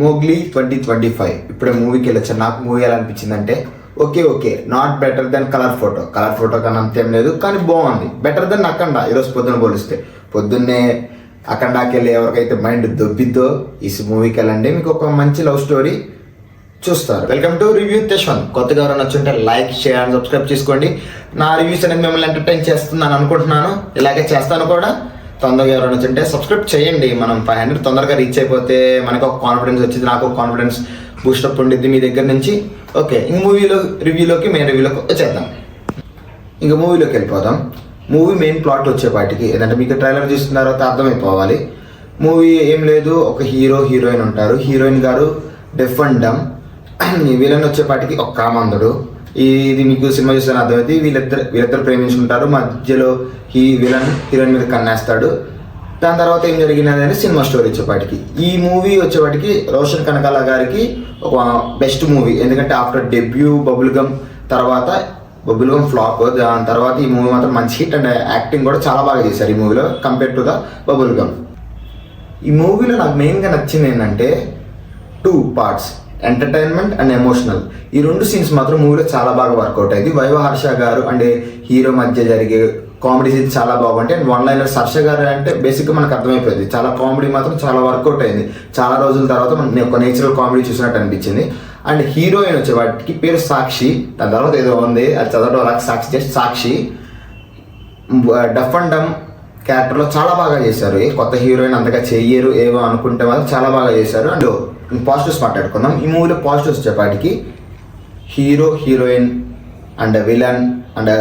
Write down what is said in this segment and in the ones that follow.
Mowgli 2025 ఇప్పుడే మూవీకి వెళ్ళొచ్చాను. నాకు మూవీ ఎలా అనిపించింది అంటే okay not better than Colour Photo కన్నా అంతేం లేదు, కానీ బాగుంది. బెటర్ దెన్ అఖండ ఈరోజు పొద్దున్న పోలిస్తే. పొద్దున్నే అఖండాకి వెళ్ళి ఎవరికైతే మైండ్ దొబ్బిద్దో ఈ మూవీకి వెళ్ళండి, మీకు ఒక మంచి లవ్ స్టోరీ చూస్తారు. Welcome to review Yashwant. కొత్తగా ఎవరైనా వచ్చుంటే లైక్ షేర్ అండ్ సబ్స్క్రైబ్ చేసుకోండి. నా రివ్యూస్ అనేది మిమ్మల్ని ఎంటర్టైన్ చేస్తున్నాను అనుకుంటున్నాను, ఇలాగే చేస్తాను కూడా. తొందరగా ఎవరైనా వచ్చుంటే సబ్స్క్రైబ్ చేయండి. మనం 500 తొందరగా రీచ్ అయిపోతే మనకు ఒక కాన్ఫిడెన్స్ వచ్చింది, నాకు ఒక కాన్ఫిడెన్స్ బూస్టప్ ఉండిద్ది మీ దగ్గర నుంచి. ఓకే, ఇంక మెయిన్ రివ్యూలోకి వచ్చేద్దాం. ఇంకా మూవీలోకి వెళ్ళిపోదాం. మూవీ మెయిన్ ప్లాట్ వచ్చేపాటికి ఏంటంటే మీకు ట్రైలర్ చూసిన తర్వాత అర్థమైపోవాలి. మూవీ ఏం లేదు, ఒక హీరోయిన్ ఉంటారు. హీరోయిన్ గారు డెఫ్ అండ్ డమ్. విలన్ వచ్చేపాటికి ఒక కామందుడు. ఇది మీకు సినిమా చూస్తే అర్థమైంది. వీళ్ళిద్దరు ప్రేమించుకుంటారు. మధ్యలో హీరోయిన్ మీద కన్నేస్తాడు. దాని తర్వాత ఏం జరిగినది అనేది సినిమా స్టోరీ వచ్చేపాటికి. ఈ మూవీ వచ్చేపాటికి రోషన్ కనకాల గారికి ఒక బెస్ట్ మూవీ. ఎందుకంటే ఆఫ్టర్ డెబ్యూ బబుల్గమ్ తర్వాత బబుల్గమ్ ఫ్లాప్, దాని తర్వాత ఈ మూవీ మాత్రం మంచి హిట్ అండ్ యాక్టింగ్ కూడా చాలా బాగా చేశారు ఈ మూవీలో కంపేర్ టు ద బబుల్గమ్. ఈ మూవీలో నాకు మెయిన్గా నచ్చింది ఏంటంటే 2 parts, ఎంటర్టైన్మెంట్ అండ్ ఎమోషనల్. ఈ 2 సీన్స్ మాత్రం మూవీలో చాలా బాగా వర్కౌట్ అయింది. వైవ హర్ష గారు అండ్ హీరో మధ్య జరిగే కామెడీ సీన్స్ చాలా బాగుంటాయి. అండ్ 1 లైనర్స్ హర్ష గారు అంటే బేసిక్గా మనకు అర్థమైపోయింది. చాలా కామెడీ మాత్రం చాలా వర్కౌట్ అయింది. చాలా రోజుల తర్వాత మనకి ఒక నేచురల్ కామెడీ చూసినట్టు అనిపించింది. అండ్ హీరోయిన్ వచ్చే వాటికి పేరు సాక్షి, దాని తర్వాత ఏదో ఉంది అది చదవడం సాక్షి డఫ్ అండ్ డమ్ క్యారెక్టర్లో చాలా బాగా చేశారు. కొత్త హీరోయిన్ అంతగా చెయ్యరు ఏవో అనుకుంటే మాత్రం చాలా బాగా చేశారు. అండ్ పాజిటివ్స్ మాట్లాడుకుందాం. ఈ మూవీలో పాజిటివ్స్ వచ్చేపాటికి heroine and villain and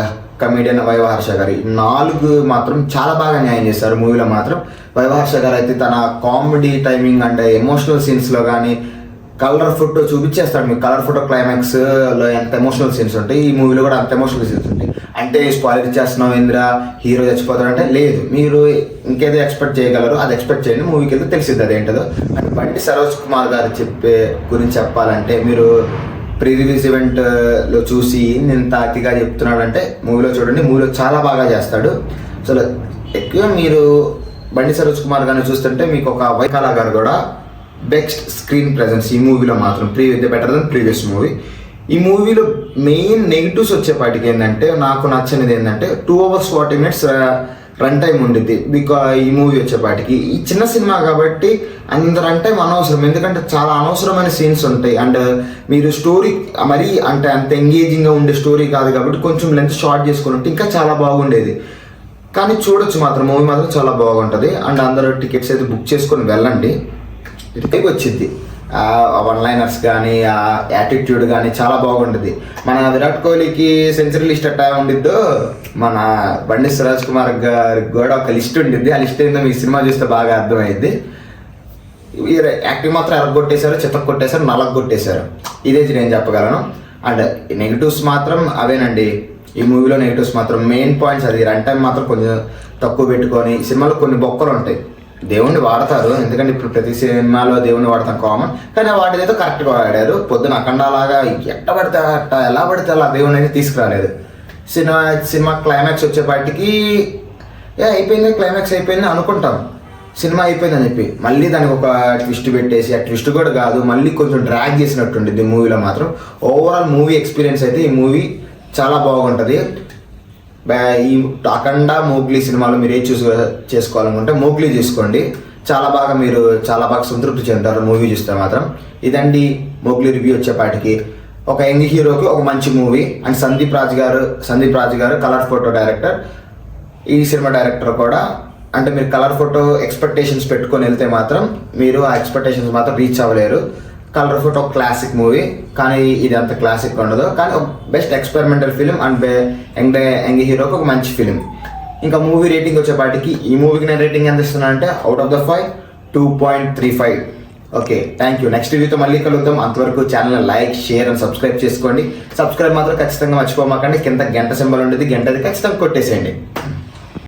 comedian viva Harsha గారు 4 మాత్రం చాలా బాగా న్యాయం చేశారు మూవీలో మాత్రం. వైవ హర్ష గారు అయితే తన కామెడీ టైమింగ్ అండ్ ఎమోషనల్ సీన్స్లో కానీ కలర్ ఫోటో చూపించేస్తాడు. మీకు కలర్ ఫోటో క్లైమాక్స్లో ఎంత ఎమోషనల్ సీన్స్ ఉంటాయి, ఈ మూవీలో కూడా అంత ఎమోషనల్ సీన్స్ ఉంటాయి. అంటే స్పాయిలర్ ఇచ్చేస్తున్నాం ఇంద్రా హీరో చచ్చిపోతాడంటే లేదు, మీరు ఇంకేదో ఎక్స్పెక్ట్ చేయగలరు, అది ఎక్స్పెక్ట్ చేయండి. మూవీకి వెళ్తే తెలిసిద్ది అదేంటదో. అండ్ బండి సరోజ్ కుమార్ గారు గురించి చెప్పాలంటే మీరు ప్రీ రిలీజ్ ఈవెంట్లో చూసి ఇంత అతిగా చెప్తున్నాడంటే మూవీలో చూడండి, మూవీలో చాలా బాగా చేస్తాడు. అసలు ఎక్కువ మీరు బండి సరోజ్ కుమార్ గారిని చూస్తుంటే మీకు ఒక వైకాల గారు కూడా బెస్ట్ స్క్రీన్ ప్రెజెన్స్ ఈ మూవీలో మాత్రం బెటర్ దెన్ ప్రీవియస్ మూవీ. ఈ మూవీలో మెయిన్ నెగిటివ్స్ వచ్చేపాటికి ఏంటంటే నాకు నచ్చనిది ఏంటంటే 2 hours 40 minutes రన్ టైం ఉండిద్ది. ఈ మూవీ వచ్చేపాటికి ఈ చిన్న సినిమా కాబట్టి అంత రన్ టైం అనవసరం, ఎందుకంటే చాలా అనవసరమైన సీన్స్ ఉంటాయి. అండ్ మీరు స్టోరీ మరీ అంటే అంత ఎంగేజింగ్గా ఉండే స్టోరీ కాదు కాబట్టి కొంచెం లెంత్ షార్ట్ చేసుకుని ఉంటే ఇంకా చాలా బాగుండేది. కానీ చూడొచ్చు మాత్రం మూవీ మాత్రం చాలా బాగుంటుంది. అండ్ అందరూ టికెట్స్ అయితే బుక్ చేసుకొని వెళ్ళండి, ఇటుకైపు వచ్చింది. 1 లైనర్స్ కానీ ఆ యాటిట్యూడ్ కానీ చాలా బాగుంటుంది. మన విరాట్ కోహ్లీకి సెంచరీ లిస్ట్ అట్టా ఉండిద్దో మన బండి సరోజ్ కుమార్ గారికి కూడా ఒక లిస్ట్ ఉండిద్ది. ఆ లిస్ట్ ఏందో మీ సినిమా చూస్తే బాగా అర్థమైద్ది. యాక్టింగ్ మాత్రం ఎరగొట్టేశారు, చితక్కొట్టేశారు, నలగొట్టేశారు, ఇదే నేను చెప్పగలను. అండ్ నెగిటివ్స్ మాత్రం అవేనండి. ఈ మూవీలో నెగిటివ్స్ మాత్రం మెయిన్ పాయింట్స్ అది రన్ టైం మాత్రం కొంచెం తక్కువ పెట్టుకొని. సినిమాలో కొన్ని బొక్కలు ఉంటాయి, దేవుణ్ణి వాడతారు ఎందుకంటే ఇప్పుడు ప్రతి సినిమాలో దేవుణ్ణి వాడతాం కామన్, కానీ వాటిదైతే కరెక్ట్గా వాడారు. పొద్దున అఖండాలాగా ఎలా పడితే అలా దేవుణ్ణి అయితే తీసుకురాలేదు. సినిమా క్లైమాక్స్ వచ్చేపాటికి అయిపోయింది, క్లైమాక్స్ అయిపోయింది అనుకుంటాం, సినిమా అయిపోయిందని చెప్పి మళ్ళీ దానికి ఒక ట్విస్ట్ పెట్టేసి, ఆ ట్విస్ట్ కూడా కాదు మళ్ళీ కొంచెం డ్రాగ్ చేసినట్టుంటుంది మూవీలో మాత్రం. ఓవరాల్ మూవీ ఎక్స్పీరియన్స్ అయితే ఈ మూవీ చాలా బాగుంటుంది. ఈ అఖండ మోగ్లీ సినిమాలో మీరు ఏ చేసుకోవాలనుకుంటే మోగ్లీ చేసుకోండి, చాలా బాగా సంతృప్తి చెందుతారు మూవీ చూస్తే మాత్రం. ఇదండి మోగ్లీ రివ్యూ వచ్చేపాటికి. ఒక యంగ్ హీరోకి ఒక మంచి మూవీ. అండ్ సందీప్ రాజ్ గారు కలర్ ఫోటో డైరెక్టర్. ఈ సినిమా డైరెక్టర్ కూడా అంటే మీరు కలర్ ఫోటో ఎక్స్పెక్టేషన్స్ పెట్టుకొని వెళ్తే మాత్రం మీరు ఆ ఎక్స్పెక్టేషన్స్ మాత్రం రీచ్ అవ్వలేరు. కలర్ ఫోటో క్లాసిక్ మూవీ, కానీ ఇది అంత క్లాసిక్ ఉండదు, కానీ ఒక best experimental film and young హీరోకి ఒక మంచి ఫిలిం. ఇంకా మూవీ రేటింగ్ వచ్చేపాటికి ఈ మూవీకి నేను రేటింగ్ ఎంత ఇస్తున్నాను అంటే out of the 5 2.35. Okay, thank you. Next వీడియోతో మళ్ళీ కలుద్దాం. అంతవరకు channel like share and subscribe చేసుకోండి. సబ్స్క్రైబ్ మాత్రం ఖచ్చితంగా మర్చిపోమాకండి. కింద గంట సింబల్ ఉండేది, గంటది ఖచ్చితంగా కొట్టేసేయండి.